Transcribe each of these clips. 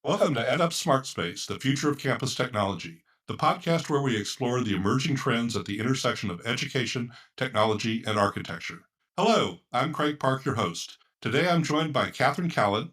Welcome to EdUp Smart Space, the future of campus technology, the podcast where we explore the emerging trends at the intersection of education, technology, and architecture. Hello, I'm Craig Park, your host. Today I'm joined by Katherine Kalant,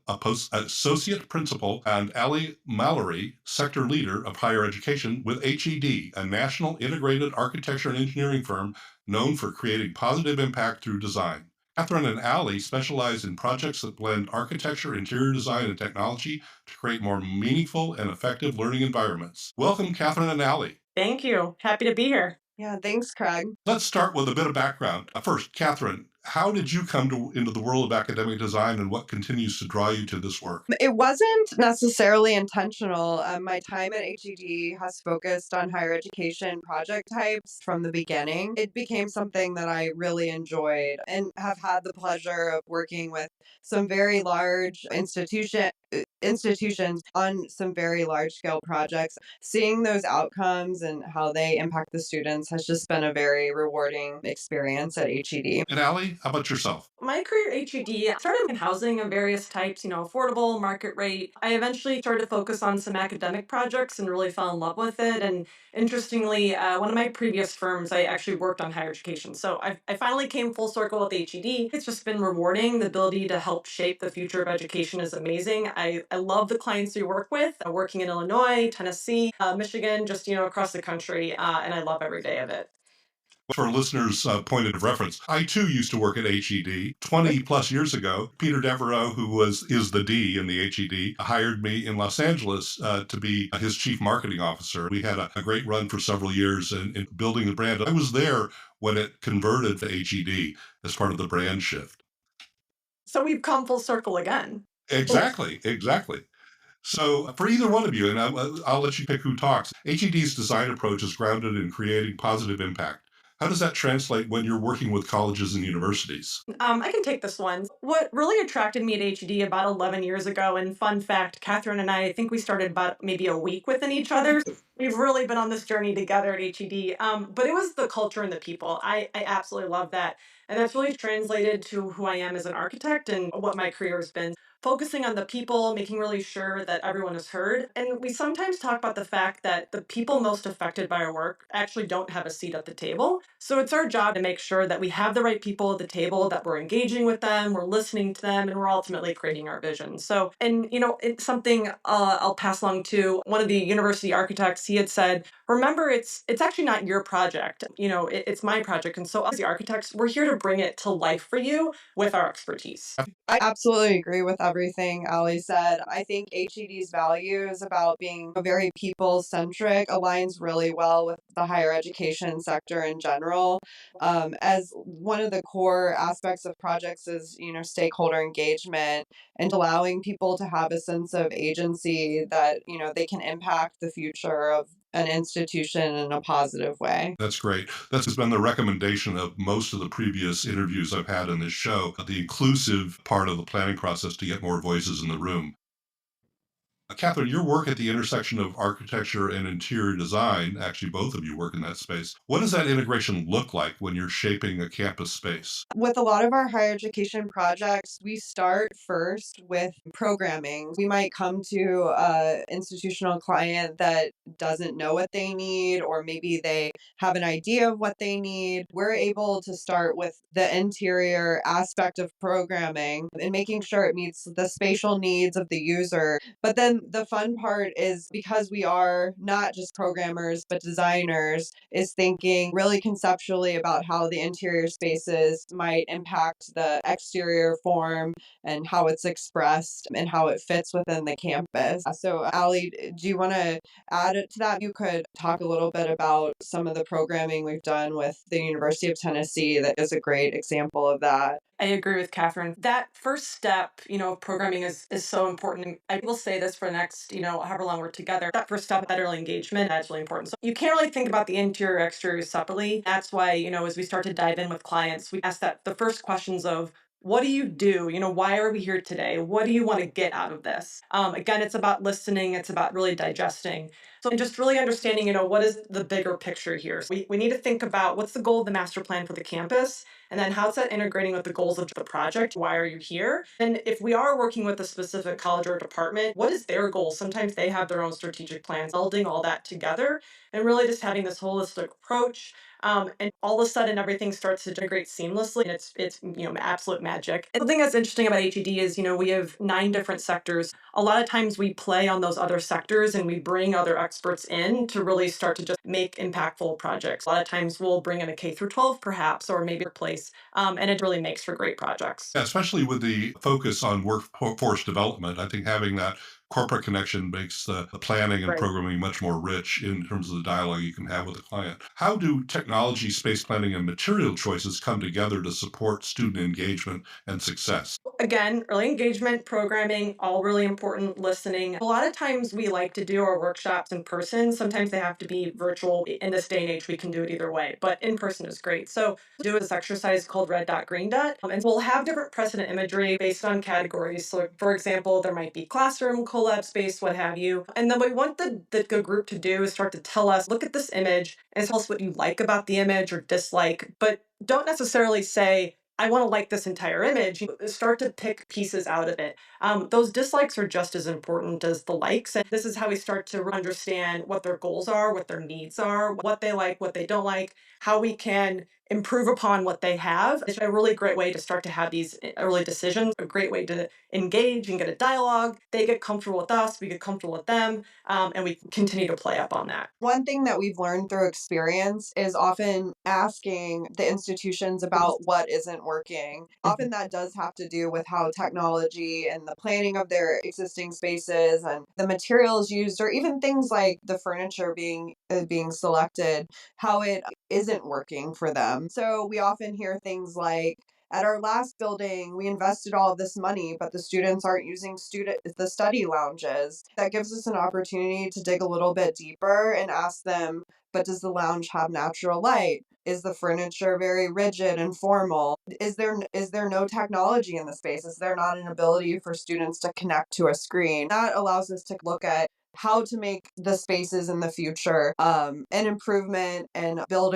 Associate Principal, and Alli Mallory, Sector Leader of Higher Education with HED, a national integrated architecture and engineering firm known for creating positive impact through design. Katherine and Alli specialize in projects that blend architecture, interior design, and technology to create more meaningful and effective learning environments. Welcome, Katherine and Alli. Thank you. Happy to be here. Yeah, thanks, Craig. Let's start with a bit of background. First, Katherine, how did you come into the world of academic design and what continues to draw you to this work? It wasn't necessarily intentional. My time at HED has focused on higher education project types from the beginning. It became something that I really enjoyed and have had the pleasure of working with some very large institutions on some very large scale projects. Seeing those outcomes and how they impact the students has just been a very rewarding experience at HED. And Alli, how about yourself? My career at HED started in housing of various types, affordable, market rate. I eventually started to focus on some academic projects and really fell in love with it. And interestingly, one of my previous firms, I actually worked on higher education. So I finally came full circle with HED. It's just been rewarding. The ability to help shape the future of education is amazing. I love the clients we work with, working in Illinois, Tennessee, Michigan, just, across the country. And I love every day of it. For listeners' point of reference, I too used to work at HED 20 plus years ago. Peter Devereaux, who is the D in the HED, hired me in Los Angeles to be his chief marketing officer. We had a great run for several years in building the brand. I was there when it converted to HED as part of the brand shift. So we've come full circle again. Exactly. So for either one of you, and I'll let you pick who talks, HED's design approach is grounded in creating positive impact. How does that translate when you're working with colleges and universities? I can take this one. What really attracted me at HED about 11 years ago, and fun fact, Katherine and I think we started about maybe a week within each other. We've really been on this journey together at HED. But it was the culture and the people. I absolutely love that. And that's really translated to who I am as an architect and what my career has been. Focusing on the people, making really sure that everyone is heard. And we sometimes talk about the fact that the people most affected by our work actually don't have a seat at the table. So it's our job to make sure that we have the right people at the table, that we're engaging with them, we're listening to them, and we're ultimately creating our vision. So, and it's something I'll pass along to one of the university architects. He had said, remember, it's actually not your project. It's my project. And so as the architects, we're here to bring it to life for you with our expertise. I absolutely agree with everything Alli said. I think HED's values about being very people-centric aligns really well with the higher education sector in general. As one of the core aspects of projects is, stakeholder engagement and allowing people to have a sense of agency that, they can impact the future of an institution in a positive way. That's great. That's been the recommendation of most of the previous interviews I've had in this show, the inclusive part of the planning process to get more voices in the room. Katherine, your work at the intersection of architecture and interior design, actually both of you work in that space. What does that integration look like when you're shaping a campus space? With a lot of our higher education projects, we start first with programming. We might come to an institutional client that doesn't know what they need, or maybe they have an idea of what they need. We're able to start with the interior aspect of programming and making sure it meets the spatial needs of the user. But then the fun part is, because we are not just programmers, but designers, is thinking really conceptually about how the interior spaces might impact the exterior form and how it's expressed and how it fits within the campus. So, Alli, do you want to add to that? You could talk a little bit about some of the programming we've done with the University of Tennessee that is a great example of that. I agree with Katherine. That first step, of programming is so important. I will say this for the next, however long we're together. That first step, that early engagement, that's really important. So you can't really think about the interior exterior separately. That's why, as we start to dive in with clients, we ask that the first questions of, what do you do? Why are we here today? What do you want to get out of this? Again, it's about listening. It's about really digesting. So just really understanding, what is the bigger picture here? So we need to think about what's the goal of the master plan for the campus, And then how's that integrating with the goals of the project? Why are you here? And if we are working with a specific college or department, what is their goal? Sometimes they have their own strategic plans, building all that together and really just having this holistic approach. And all of a sudden, everything starts to integrate seamlessly, and it's absolute magic. And something that's interesting about HED is we have 9 different sectors. A lot of times we play on those other sectors, and we bring other experts in to really start to just make impactful projects. A lot of times we'll bring in a K through 12, perhaps, or maybe a place, and it really makes for great projects. Yeah, especially with the focus on workforce development. I think having that corporate connection makes the planning and Right. programming much more rich in terms of the dialogue you can have with the client. How do technology, space planning, and material choices come together to support student engagement and success? Again, early engagement, programming, all really important, listening. A lot of times we like to do our workshops in person. Sometimes they have to be virtual. In this day and age, we can do it either way, but in person is great. So do this exercise called red dot, green dot. And we'll have different precedent imagery based on categories. So for example, there might be classroom, collab space, what have you. And then what we want the group to do is start to tell us, look at this image and tell us what you like about the image or dislike, but don't necessarily say, I want to like this entire image. You start to pick pieces out of it. Those dislikes are just as important as the likes. And this is how we start to understand what their goals are, what their needs are, what they like, what they don't like, how we can improve upon what they have. It's a really great way to start to have these early decisions, a great way to engage and get a dialogue. They get comfortable with us, we get comfortable with them, and we continue to play up on that. One thing that we've learned through experience is often asking the institutions about what isn't working. Often that does have to do with how technology and the planning of their existing spaces and the materials used, or even things like the furniture being selected, how it isn't working for them. So we often hear things like, at our last building, we invested all of this money, but the students aren't using the study lounges. That gives us an opportunity to dig a little bit deeper and ask them, but does the lounge have natural light? Is the furniture very rigid and formal? Is there no technology in the space? Is there not an ability for students to connect to a screen? That allows us to look at how to make the spaces in the future an improvement and build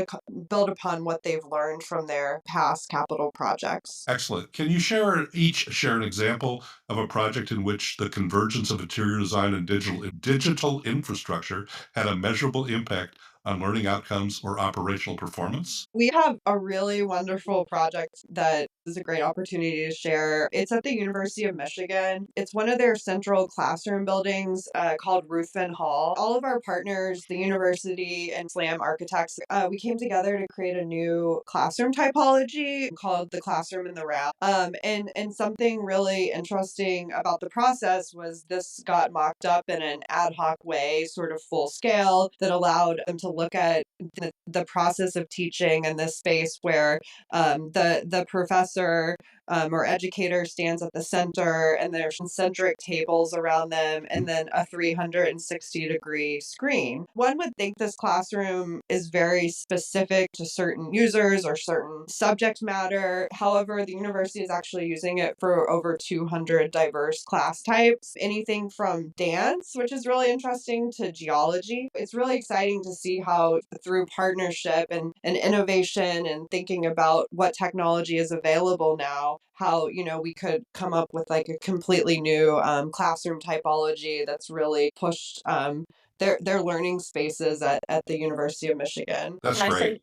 upon what they've learned from their past capital projects. Excellent. Can you share an example of a project in which the convergence of interior design and digital infrastructure had a measurable impact on learning outcomes or operational performance? We have a really wonderful project that is a great opportunity to share. It's at the University of Michigan. It's one of their central classroom buildings called Ruthven Hall. All of our partners, the university and SLAM architects, we came together to create a new classroom typology called the classroom in the wrap. And something really interesting about the process was this got mocked up in an ad hoc way, sort of full scale, that allowed them to look at the process of teaching in this space where the professor or educator stands at the center and there's concentric tables around them and then a 360-degree screen. One would think this classroom is very specific to certain users or certain subject matter. However, the university is actually using it for over 200 diverse class types, anything from dance, which is really interesting, to geology. It's really exciting to see how through partnership and innovation and thinking about what technology is available now, how we could come up with like a completely new classroom typology that's really pushed their learning spaces at the University of Michigan. That's And I great. say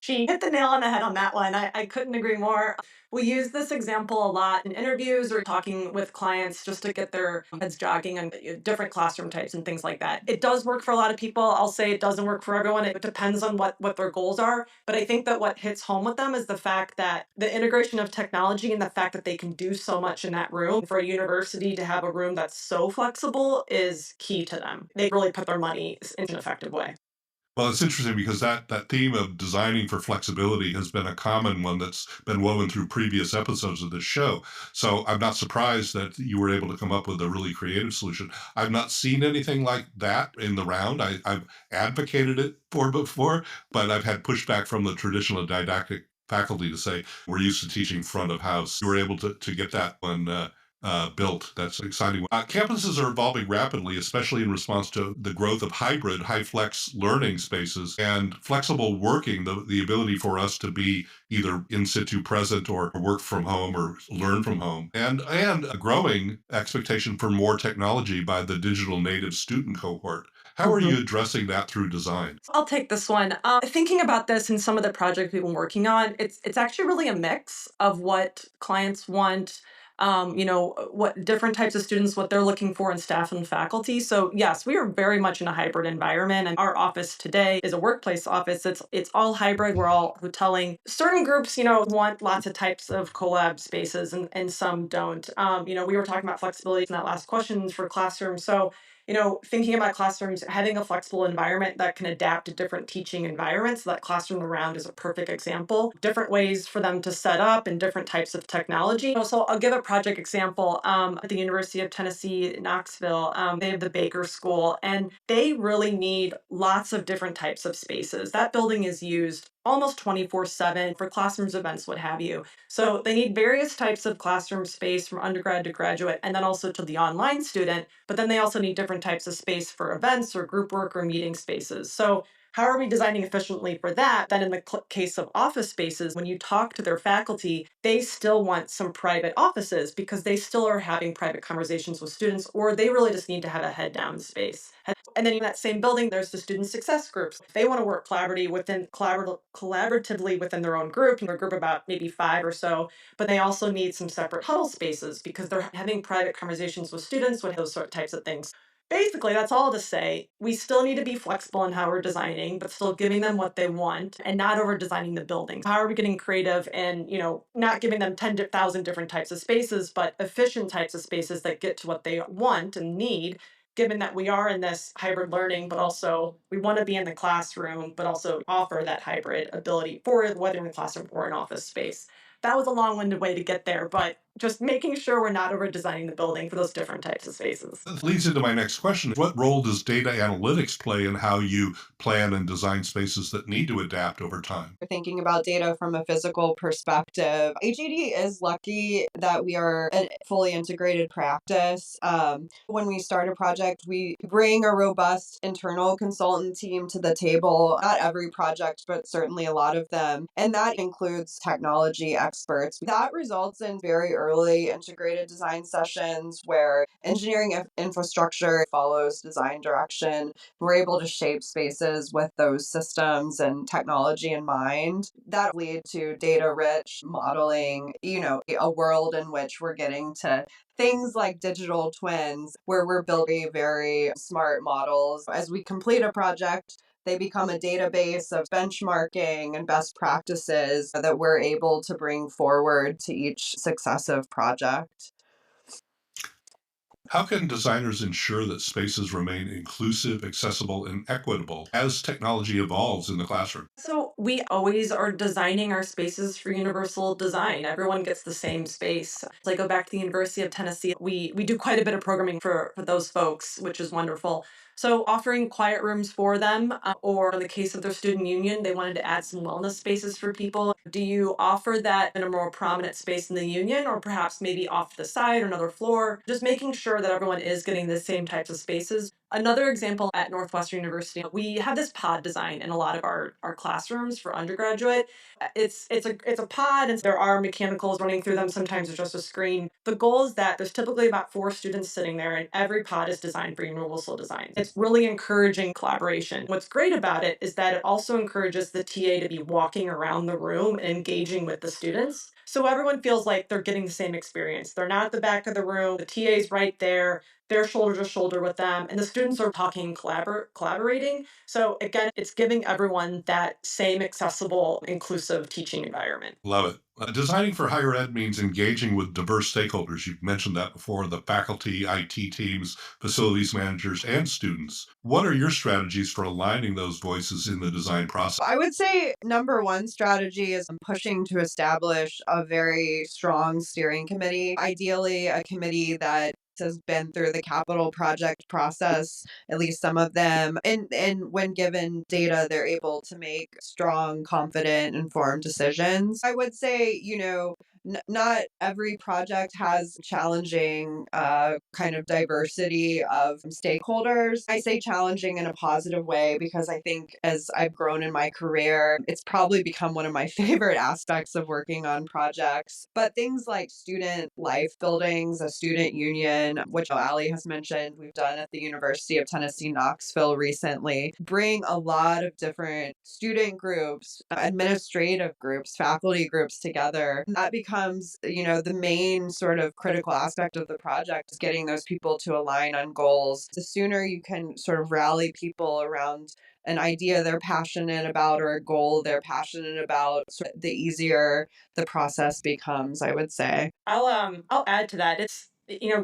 she hit the nail on the head on that one. I couldn't agree more. We use this example a lot in interviews or talking with clients just to get their heads jogging on different classroom types and things like that. It does work for a lot of people. I'll say it doesn't work for everyone. It depends on what their goals are. But I think that what hits home with them is the fact that the integration of technology and the fact that they can do so much in that room. For a university to have a room that's so flexible is key to them. They really put their money in an effective way. Well, it's interesting because that theme of designing for flexibility has been a common one that's been woven through previous episodes of this show. So I'm not surprised that you were able to come up with a really creative solution. I've not seen anything like that in the round. I've advocated it for before, but I've had pushback from the traditional didactic faculty to say we're used to teaching front of house. You were able to get that one built. That's exciting. Campuses are evolving rapidly, especially in response to the growth of hybrid, high flex learning spaces and flexible working, the ability for us to be either in situ present or work from home or learn from home, and a growing expectation for more technology by the digital native student cohort. How are Mhm. you addressing that through design? I'll take this one. Thinking about this and some of the projects we've been working on, it's actually really a mix of what clients want. What different types of students, what they're looking for in staff and faculty. So yes, we are very much in a hybrid environment, and our office today is a workplace office. It's all hybrid. We're all hoteling. Certain groups, want lots of types of collab spaces, and some don't. We were talking about flexibility in that last question for classrooms. So thinking about classrooms, having a flexible environment that can adapt to different teaching environments, that classroom around is a perfect example. Different ways for them to set up and different types of technology. So I'll give a project example. At the University of Tennessee, Knoxville, they have the Baker School, and they really need lots of different types of spaces. That building is used almost 24/7 for classrooms, events, what have you. So they need various types of classroom space from undergrad to graduate, and then also to the online student. But then they also need different types of space for events or group work or meeting spaces. So how are we designing efficiently for that? Then in the case of office spaces, when you talk to their faculty, they still want some private offices because they still are having private conversations with students, or they really just need to have a head down space. And then in that same building, there's the student success groups. If they want to work collaboratively within their own group, and their group about maybe five or so, but they also need some separate huddle spaces because they're having private conversations with students with those sort of types of things. Basically, that's all to say. We still need to be flexible in how we're designing, but still giving them what they want and not over designing the buildings. How are we getting creative and, not giving them 10,000 different types of spaces, but efficient types of spaces that get to what they want and need, given that we are in this hybrid learning, but also we want to be in the classroom, but also offer that hybrid ability for whether in the classroom or an office space. That was a long-winded way to get there, but just making sure we're not over designing the building for those different types of spaces. This leads into my next question. What role does data analytics play in how you plan and design spaces that need to adapt over time? Thinking about data from a physical perspective, HED is lucky that we are a fully integrated practice. When we start a project, we bring a robust internal consultant team to the table. Not every project, but certainly a lot of them. And that includes technology experts. That results in very early integrated design sessions where engineering infrastructure follows design direction. We're able to shape spaces with those systems and technology in mind. That lead to data rich modeling, a world in which we're getting to things like digital twins, where we're building very smart models. As we complete a project, they become a database of benchmarking and best practices that we're able to bring forward to each successive project. How can designers ensure that spaces remain inclusive, accessible, and equitable as technology evolves in the classroom? So we always are designing our spaces for universal design. Everyone gets the same space. So I go back to the University of Tennessee. We do quite a bit of programming for those folks, which is wonderful. So offering quiet rooms for them, or in the case of their student union, they wanted to add some wellness spaces for people. Do you offer that in a more prominent space in the union, or perhaps maybe off to the side or another floor? Just making sure that everyone is getting the same types of spaces. Another example at Northwestern University, we have this pod design in a lot of our classrooms for undergraduate. It's a pod, and there are mechanicals running through them. Sometimes it's just a screen. The goal is that there's typically about four students sitting there, and every pod is designed for universal design. It's really encouraging collaboration. What's great about it is that it also encourages the TA to be walking around the room and engaging with the students. So everyone feels like they're getting the same experience. They're not at the back of the room. The TA's right there. They're shoulder to shoulder with them, and the students are talking, collaborating. So again, it's giving everyone that same accessible, inclusive teaching environment. Love it. Designing for higher ed means engaging with diverse stakeholders. You've mentioned that before, the faculty, IT teams, facilities managers, and students. What are your strategies for aligning those voices in the design process? I would say number one strategy is pushing to establish a very strong steering committee, ideally, a committee that has been through the capital project process, at least some of them. And when given data, they're able to make strong, confident, informed decisions. I would say, Not every project has challenging kind of diversity of stakeholders. I say challenging in a positive way because I think as I've grown in my career, it's probably become one of my favorite aspects of working on projects. But things like student life buildings, a student union, which Alli has mentioned, we've done at the University of Tennessee, Knoxville recently, bring a lot of different student groups, administrative groups, faculty groups together. That becomes, the main sort of critical aspect of the project is getting those people to align on goals. The sooner you can sort of rally people around an idea they're passionate about or a goal they're passionate about, the easier the process becomes, I would say. I'll add to that. It's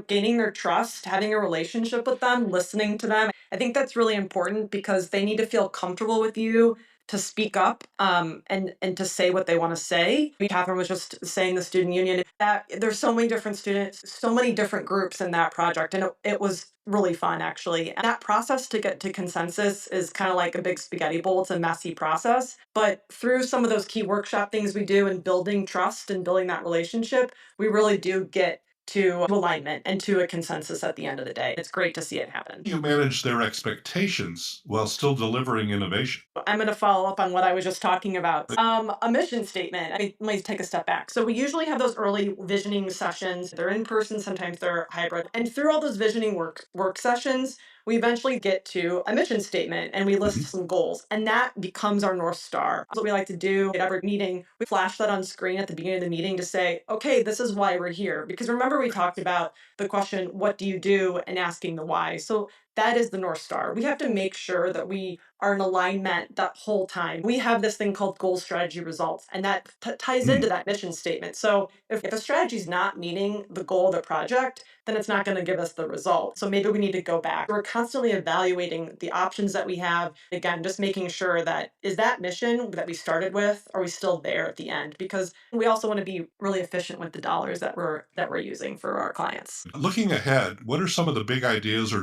gaining their trust, having a relationship with them, listening to them. I think that's really important because they need to feel comfortable with you to speak up and to say what they want to say. Catherine was just saying the student union that there's so many different students, so many different groups in that project, and it was really fun actually. And that process to get to consensus is kind of like a big spaghetti bowl. It's a messy process, but through some of those key workshop things we do and building trust and building that relationship, we really do get to alignment and to a consensus at the end of the day. It's great to see it happen. You manage their expectations while still delivering innovation. I'm going to follow up on what I was just talking about. A mission statement. Let me take a step back. So we usually have those early visioning sessions. They're in person, sometimes they're hybrid. And through all those visioning work sessions, we eventually get to a mission statement and we list some goals. And that becomes our North Star. That's what we like to do at every meeting. We flash that on screen at the beginning of the meeting to say, okay, this is why we're here. Because remember, we talked about the question, what do you do? And asking the why. So that is the North Star. We have to make sure that we are in alignment that whole time. We have this thing called goal strategy results, and that ties into that mission statement. So if a strategy is not meeting the goal of the project, then it's not going to give us the result. So maybe we need to go back. We're constantly evaluating the options that we have. Again, just making sure that is that mission that we started with, are we still there at the end? Because we also want to be really efficient with the dollars that we're using for our clients. Looking ahead, what are some of the big ideas or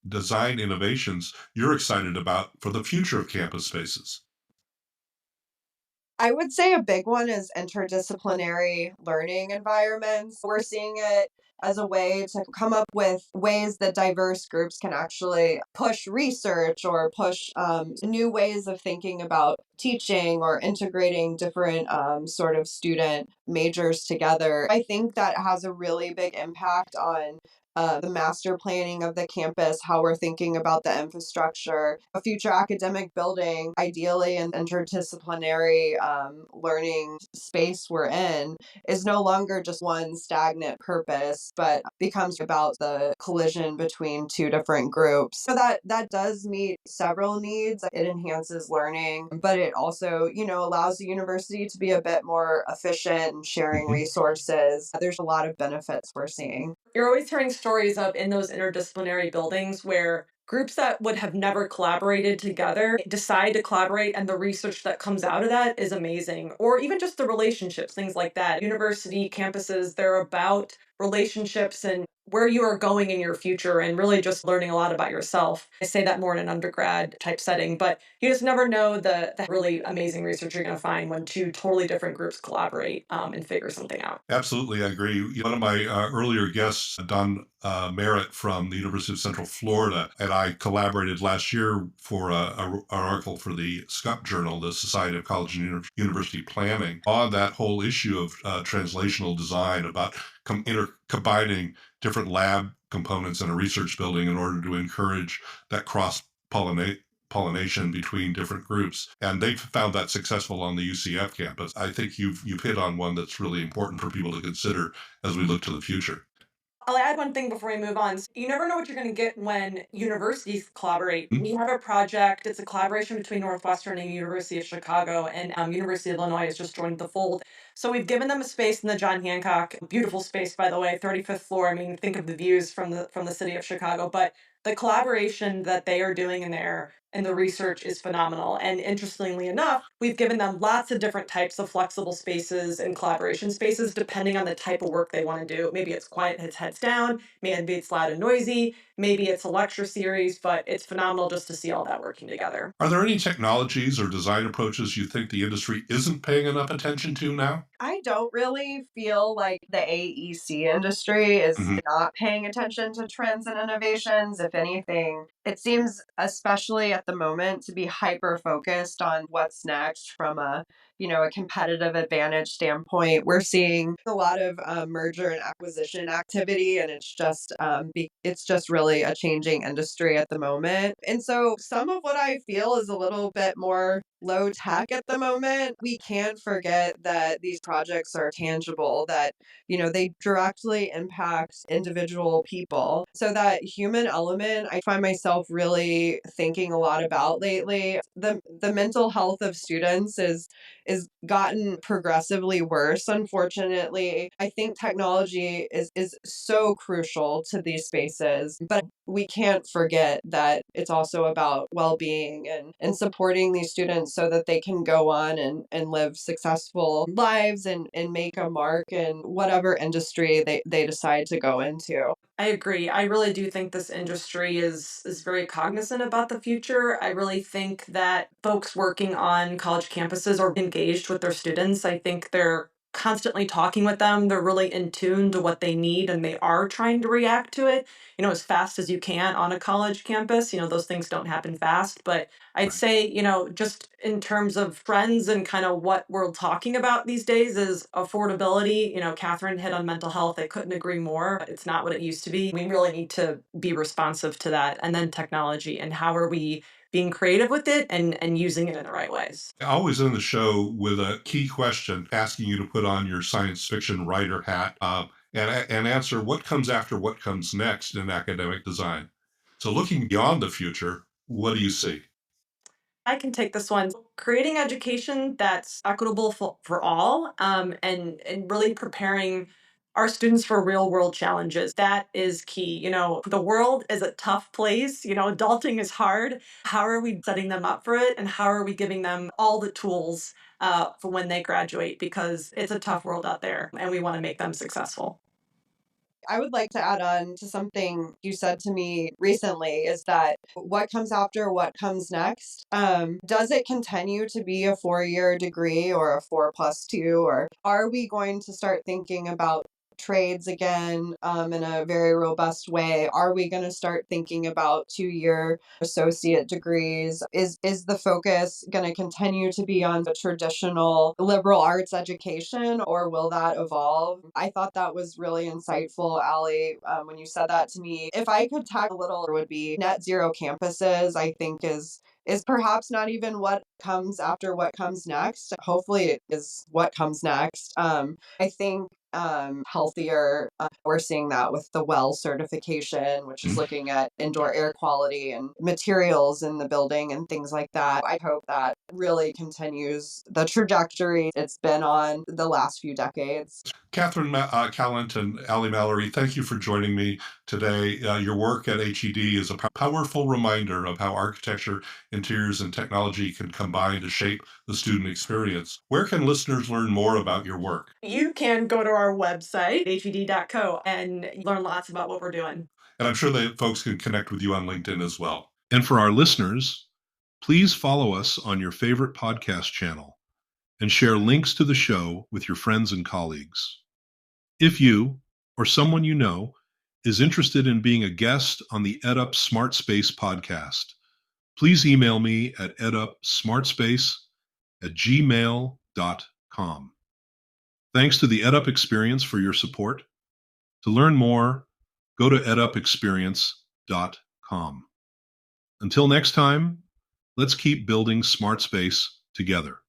design innovations you're excited about for the future of campus spaces? I would say a big one is interdisciplinary learning environments. We're seeing it as a way to come up with ways that diverse groups can actually push research or push new ways of thinking about teaching or integrating different sort of student majors together. I think that has a really big impact on the master planning of the campus, how we're thinking about the infrastructure, a future academic building, ideally an interdisciplinary learning space we're in, is no longer just one stagnant purpose, but becomes about the collision between two different groups. So that does meet several needs. It enhances learning, but it also, allows the university to be a bit more efficient in sharing resources. There's a lot of benefits we're seeing. You're always hearing stories of in those interdisciplinary buildings where groups that would have never collaborated together decide to collaborate, and the research that comes out of that is amazing. Or even just the relationships, things like that. University campuses, they're about relationships and where you are going in your future and really just learning a lot about yourself. I say that more in an undergrad type setting, but you just never know the really amazing research you're going to find when two totally different groups collaborate and figure something out. Absolutely, I agree. One of my earlier guests, Don Merritt from the University of Central Florida, and I collaborated last year for an article for the SCUP Journal, the Society of College and University Planning, on that whole issue of translational design, about combining different lab components in a research building in order to encourage that pollination between different groups, and they've found that successful on the UCF campus. I think you've hit on one that's really important for people to consider as we look to the future. I'll add one thing before we move on. You never know what you're going to get when universities collaborate. We have a project. It's a collaboration between Northwestern and University of Chicago, and University of Illinois has just joined the fold. So we've given them a space in the John Hancock, beautiful space by the way, 35th floor. I mean, think of the views from the city of Chicago. But The collaboration that they are doing in there and the research is phenomenal. And interestingly enough, we've given them lots of different types of flexible spaces and collaboration spaces depending on the type of work they want to do. Maybe it's quiet, it's heads down, maybe it's loud and noisy, maybe it's a lecture series, but it's phenomenal just to see all that working together. Are there any technologies or design approaches you think the industry isn't paying enough attention to now? I don't really feel like the AEC industry is not paying attention to trends and innovations. If anything, it seems, especially at the moment, to be hyper focused on what's next from a competitive advantage standpoint. We're seeing a lot of merger and acquisition activity, and it's just really a changing industry at the moment. And so some of what I feel is a little bit more low tech at the moment. We can't forget that these projects are tangible, that, they directly impact individual people. So that human element, I find myself really thinking a lot about lately. The mental health of students is gotten progressively worse, unfortunately. I think technology is so crucial to these spaces, but we can't forget that it's also about well-being and supporting these students so that they can go on and live successful lives and make a mark in whatever industry they decide to go into. I agree. I really do think this industry is very cognizant about the future. I really think that folks working on college campuses are engaged with their students. I think they're constantly talking with them. They're really in tune to what they need and they are trying to react to it, as fast as you can on a college campus. Those things don't happen fast, but I'd say, just in terms of trends and kind of what we're talking about these days is affordability. Catherine hit on mental health. I couldn't agree more. It's not what it used to be. We really need to be responsive to that. And then technology and how are we being creative with it and using it in the right ways. I always end the show with a key question asking you to put on your science fiction writer hat and answer what comes after what comes next in academic design. So, looking beyond the future, what do you see? I can take this one. Creating education that's equitable for all, and really preparing our students for real world challenges. That is key. The world is a tough place. Adulting is hard. How are we setting them up for it? And how are we giving them all the tools for when they graduate? Because it's a tough world out there and we want to make them successful. I would like to add on to something you said to me recently is that what comes after what comes next? Does it continue to be a 4-year degree or a 4+2? Or are we going to start thinking about trades again in a very robust way? Are we going to start thinking about 2-year associate degrees? Is the focus going to continue to be on the traditional liberal arts education, or will that evolve? I thought that was really insightful, Alli, when you said that to me. If I could tack a little, it would be net zero campuses. I think is perhaps not even what comes after what comes next. Hopefully, it is what comes next. I think healthier. We're seeing that with the WELL certification, which is looking at indoor air quality and materials in the building and things like that. I hope that really continues the trajectory it's been on the last few decades. Katherine Kalant and Alli Mallory, thank you for joining me today. Your work at HED is a powerful reminder of how architecture, interiors, and technology can combine to shape the student experience. Where can listeners learn more about your work? You can go to our website, hed.co, and learn lots about what we're doing. And I'm sure that folks can connect with you on LinkedIn as well. And for our listeners, please follow us on your favorite podcast channel and share links to the show with your friends and colleagues. If you or someone you know is interested in being a guest on the EdUp Smart Space podcast, please email me at edupsmartspace@gmail.com. Thanks to the EdUp Experience for your support. To learn more, go to edupexperience.com. Until next time, let's keep building smart space together.